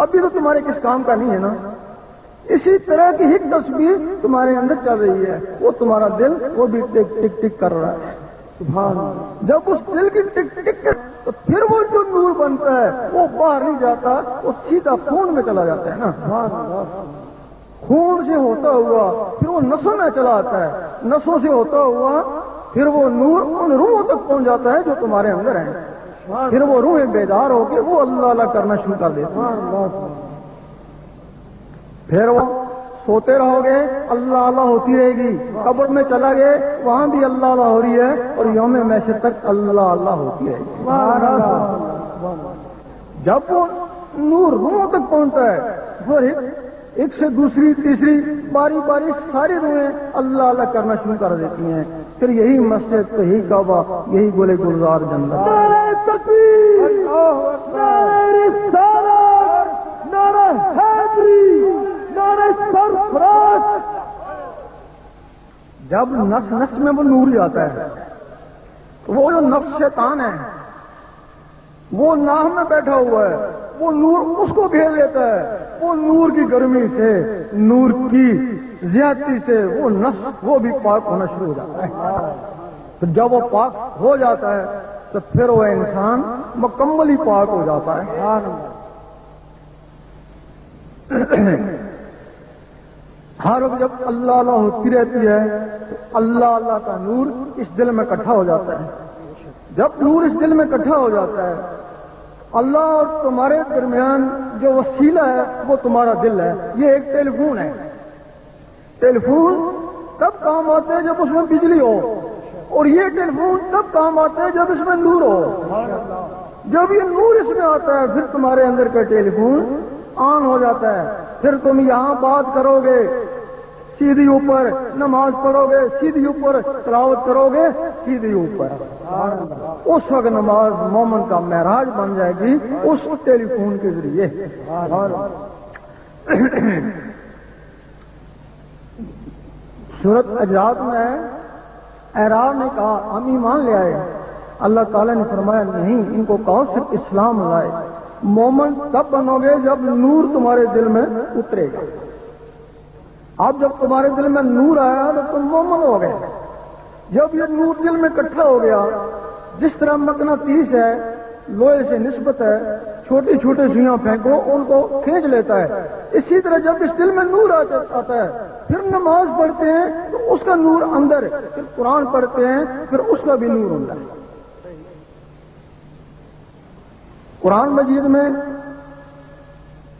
ابھی تو تمہارے کس کام کا نہیں ہے نا. اسی طرح کی ایک تصویر تمہارے اندر چل رہی ہے، وہ تمہارا دل وہ بھی ٹک ٹک ٹک کر رہا ہے. سبحان اللہ. جب اس دل کی ٹک ٹک تو پھر وہ جو نور بنتا ہے وہ باہر نہیں جاتا، وہ سیدھا خون میں چلا جاتا ہے نا. سبحان اللہ. خون سے ہوتا ہوا پھر وہ نسوں میں چلا آتا ہے، نسوں سے ہوتا ہوا پھر وہ نور ان روحوں تک پہنچ جاتا ہے جو تمہارے اندر ہیں. پھر وہ روحیں بیدار ہو کے وہ اللہ اللہ کرنا شروع کر دیتے ہیں. پھر وہ سوتے رہو گے اللہ اللہ ہوتی رہے گی، قبر میں چلا گئے وہاں بھی اللہ اللہ ہو رہی ہے، اور یوم محشر تک اللہ اللہ ہوتی رہے گی. جب وہ نور روحوں تک پہنچتا ہے پھر ایک سے دوسری تیسری باری باری ساری روحیں اللہ اللہ کرنا شروع کر دیتی ہیں. پھر یہی مسجد، یہی کعبہ، یہی گلے گلزار جنت. نعرہ تکبیر، نعرہ رسالت، نعرہ حیدری، نعرہ سرفراز. جب نس نس میں وہ نور جاتا ہے تو وہ جو نفس شیطان ہے وہ ناح میں بیٹھا ہوا ہے، وہ نور اس کو گھیر لیتا ہے. وہ نور کی گرمی سے، نور کی زیادتی سے وہ نفس وہ بھی پاک ہونا شروع ہو جاتا ہے. تو جب وہ پاک ہو جاتا ہے تو پھر وہ انسان مکمل ہی پاک ہو جاتا ہے. ہر وقت جب اللہ اللہ ہوتی رہتی ہے تو اللہ اللہ کا نور اس دل میں اکٹھا ہو جاتا ہے. جب نور اس دل میں اکٹھا ہو جاتا ہے، اللہ اور تمہارے درمیان جو وسیلہ ہے وہ تمہارا دل ہے. یہ ایک ٹیلی فون ہے. ٹیلی فون تب کام آتے ہیں جب اس میں بجلی ہو، اور یہ ٹیلی فون تب کام آتے ہیں جب اس میں نور ہو. جب یہ نور اس میں آتا ہے پھر تمہارے اندر کا ٹیلی فون آن ہو جاتا ہے. پھر تم یہاں بات کرو گے سیدھی اوپر، نماز پڑھو گے سیدھی اوپر، تلاوت کرو گے سیدھی اوپر. اس وقت نماز مومن کا معراج بن جائے گی اس ٹیلی فون کے ذریعے. سورۃ حجرات میں اعراب نے کہا ہم ایمان لے آئے. اللہ تعالیٰ نے فرمایا نہیں، ان کو کہو صرف اسلام لائے. مومن تب بنو گے جب نور تمہارے دل میں اترے گا. اب جب تمہارے دل میں نور آیا تو تم مومن ہو گئے. جب یہ نور دل میں اکٹھا ہو گیا، جس طرح مقناطیس ہے لوہے سے نسبت ہے، چھوٹی چھوٹی سوئیاں پھینکو ان کو کھینچ لیتا ہے، اسی طرح جب اس دل میں نور آتا ہے پھر نماز پڑھتے ہیں تو اس کا نور اندر، پھر قرآن پڑھتے ہیں پھر اس کا بھی نور اندر. قرآن مجید میں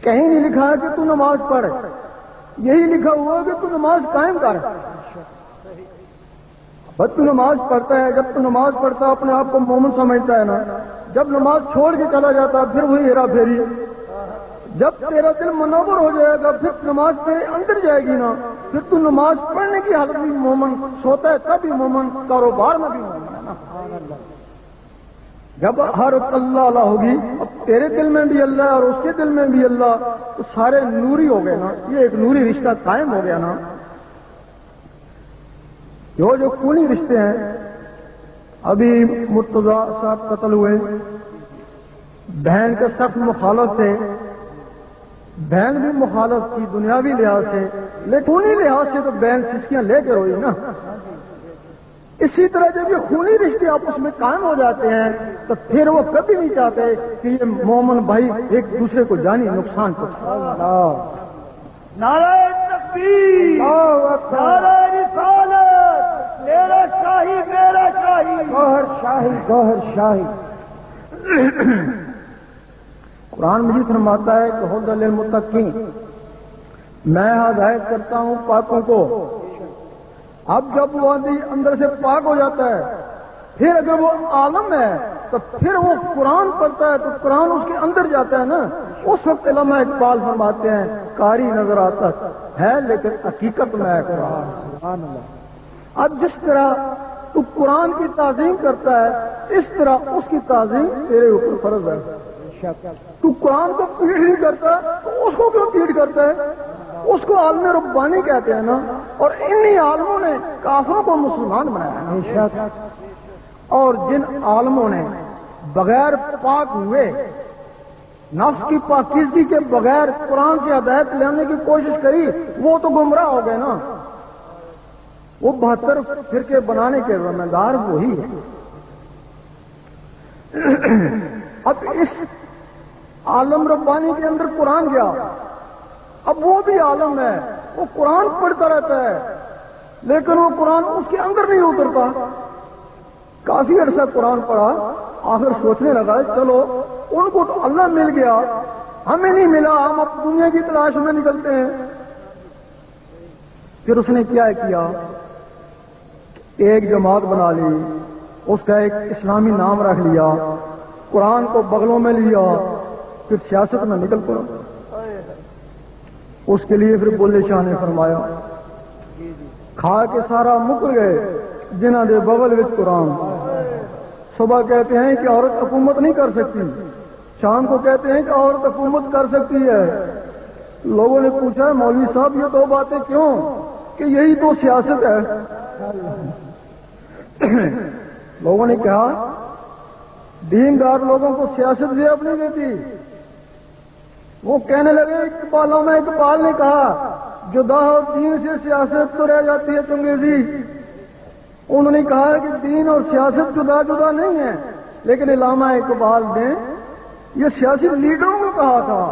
کہیں نہیں لکھا ہے کہ تو نماز پڑھ، یہی لکھا ہوا ہے کہ تو نماز قائم کر. بس تو نماز پڑھتا ہے، جب تو نماز پڑھتا ہے اپنے آپ کو مومن سمجھتا ہے نا، جب نماز چھوڑ کے چلا جاتا ہے پھر وہی ہیرا پھیری. جب تیرا دل منور ہو جائے گا پھر نماز تیرے اندر جائے گی نا، پھر تو نماز پڑھنے کی حالت بھی مومن، سوتا ہے تب بھی مومن، کاروبار میں بھی مومن ہے نا. جب ہر وقت اللہ اللہ ہوگی، اب تیرے دل میں بھی اللہ اور اس کے دل میں بھی اللہ، تو سارے نوری ہو گئے نا. یہ ایک نوری رشتہ قائم ہو گیا نا. جو خونی رشتے ہیں، ابھی مرتضی صاحب قتل ہوئے، بہن کے سخت مخالف تھے، بہن بھی مخالف تھی دنیاوی لحاظ سے، لیکن خونی لحاظ سے تو بہن سسکیاں لے کے روئی نا. اسی طرح جب یہ خونی رشتے آپس میں قائم ہو جاتے ہیں تو پھر وہ کبھی نہیں چاہتے کہ یہ مومن بھائی ایک دوسرے کو جانی نقصان پہنچائے. نعرہ تکبیر، نعرہ رسالت، میرا شاہی میرا شاہی، گوہر شاہی گوہر شاہی. قرآن مجید فرماتا ہے کہ ہدی للمتقین، میں ہدایت کرتا ہوں پاکوں کو. اب جب وہ اندر سے پاک ہو جاتا ہے پھر اگر وہ عالم ہے تو پھر وہ قرآن پڑھتا ہے تو قرآن اس کے اندر جاتا ہے نا. اس وقت علامہ اقبال فرماتے ہیں قاری نظر آتا ہے لیکن حقیقت میں ہے قرآن. اب جس طرح تو قرآن کی تعظیم کرتا ہے اس طرح اس کی تعظیم تیرے اوپر فرض ہے. تو قرآن کو پیڑ نہیں کرتا تو اس کو کیوں پیڑ کرتا ہے؟ اس کو عالم ربانی کہتے ہیں نا. اور انہی عالموں نے کافروں کو مسلمان بنایا ہے. اور جن عالموں نے بغیر پاک ہوئے نفس کی پاکیزگی کے بغیر قرآن کی ہدایت لینے کی کوشش کری، وہ تو گمراہ ہو گئے نا۔ وہ 72 فرقے بنانے کے ذمہ دار وہی ہے۔ اب اس عالم ربانی کے اندر قرآن گیا، اب وہ بھی عالم ہے، وہ قرآن پڑھتا رہتا ہے لیکن وہ قرآن اس کے اندر نہیں اترتا۔ کافی عرصہ قرآن پڑھا، آخر سوچنے لگا چلو ان کو تو اللہ مل گیا، ہمیں نہیں ملا، ہم اب دنیا کی تلاش میں نکلتے ہیں۔ پھر اس نے کیا ایک جماعت بنا لی، اس کا ایک اسلامی نام رکھ لیا، قرآن کو بغلوں میں لیا، پھر سیاست میں نکل پڑا۔ اس کے لیے پھر بلے شاہ نے فرمایا کھا کے سارا مکر گئے جنہاں دے بغل وچ قرآن۔ صبح کہتے ہیں کہ عورت حکومت نہیں کر سکتی، شام کو کہتے ہیں کہ عورت حکومت کر سکتی ہے۔ لوگوں نے پوچھا مولوی صاحب یہ دو باتیں کیوں؟ کہ یہی تو سیاست ہے۔ لوگوں نے کہا دیندار لوگوں کو سیاست بھی اپنی دیتی۔ وہ کہنے لگے اقبال نے کہا جدا اور دین سے سیاست تو رہ جاتی ہے چنگیزی۔ انہوں نے کہا کہ دین اور سیاست جدا جدا نہیں ہے، لیکن علامہ اقبال نے یہ سیاسی لیڈروں کو کہا تھا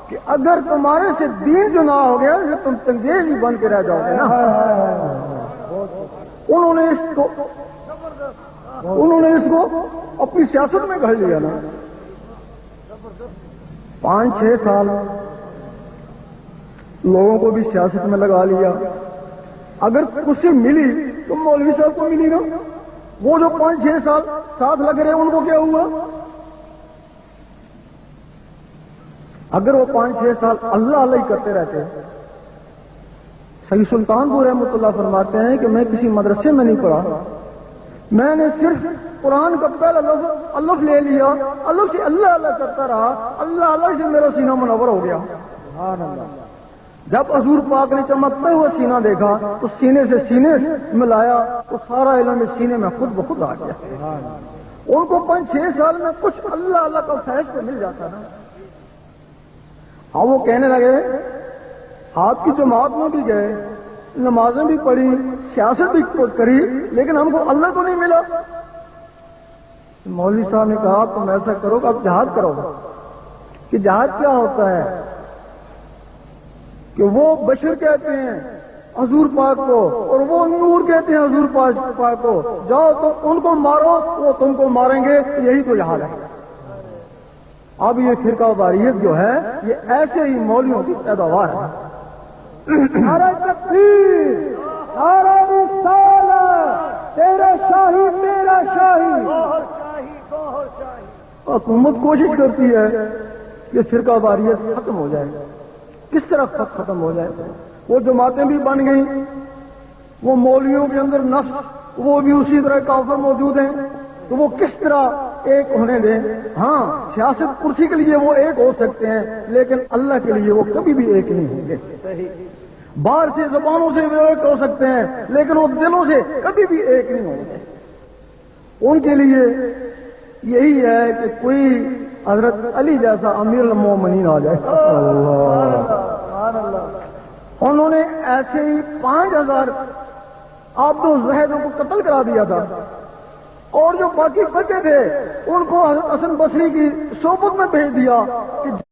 کہ اگر تمہارے سے دین جو نہ ہو گیا تو تم چنگیز ہی بن کے رہ جاؤ گے نا۔ انہوں نے اس کو اپنی سیاست میں گھڑ لیا نا۔ 5-6 سال لوگوں کو بھی سیاست میں لگا لیا۔ اگر کرسی ملی تو مولوی صاحب کو ملی نا، وہ جو 5-6 سال ساتھ لگ رہے ان کو کیا ہوا؟ اگر وہ 5-6 سال اللہ اللہ کرتے رہتے۔ سید سلطان پور رحمۃ اللہ فرماتے ہیں کہ میں کسی مدرسے میں نہیں پڑھا، میں نے صرف قرآن کا پہلا لفظ الف لے لیا، الف سے اللہ اللہ کرتا رہا، اللہ اللہ سے میرا سینہ منور ہو گیا۔ سبحان اللہ۔ جب حضور پاک نے چمکتے ہوئے سینہ دیکھا تو سینے سے سینے ملایا تو سارا علم سینے میں خود بخود آ گیا۔ ان کو 5-6 سال میں کچھ اللہ اللہ کا فیض تو مل جاتا نا۔ ہاں وہ کہنے لگے آپ کی جماعت میں بھی گئے، نمازیں بھی پڑھی، سیاست بھی کری، لیکن ہم کو اللہ تو نہیں ملا۔ مولوی صاحب نے کہا تم ایسا کرو کہ آپ جہاد کرو۔ کہ جہاد کیا ہوتا ہے؟ کہ وہ بشر کہتے ہیں حضور پاک کو اور وہ نور کہتے ہیں حضور پاک کو، جاؤ تم ان کو مارو وہ تم کو ماریں گے، یہی تو جہاد ہے۔ اب یہ فرقہ واریت جو ہے یہ ایسے ہی مولویوں کی پیداوار ہے۔ نعرہ تکبیر، نعرہ رسالت، تیرا شاہی میرا شاہی، حکومت کوشش کرتی ہے کہ فرقہ واریت ختم ہو جائے۔ کس طرح ختم ہو جائے؟ وہ جماعتیں بھی بن گئیں، وہ مولویوں کے اندر نفس وہ بھی اسی طرح کافر موجود ہیں، تو وہ کس طرح ایک ہونے دیں؟ ہاں سیاست کرسی کے لیے وہ ایک ہو سکتے ہیں، لیکن اللہ کے لیے وہ کبھی بھی ایک نہیں ہوں گے۔ باہر سے زبانوں سے وہ ایک ہو سکتے ہیں، لیکن وہ دلوں سے کبھی بھی ایک نہیں ہوں گے۔ ان کے لیے یہی ہے کہ کوئی حضرت علی جیسا امیر المومنین آ جائے۔ انہوں نے ایسے ہی 5000 عبد الزہدوں کو قتل کرا دیا تھا، اور جو باقی بچے تھے ان کو حضرت حسن بصری کی صحبت میں بھیج دیا کہ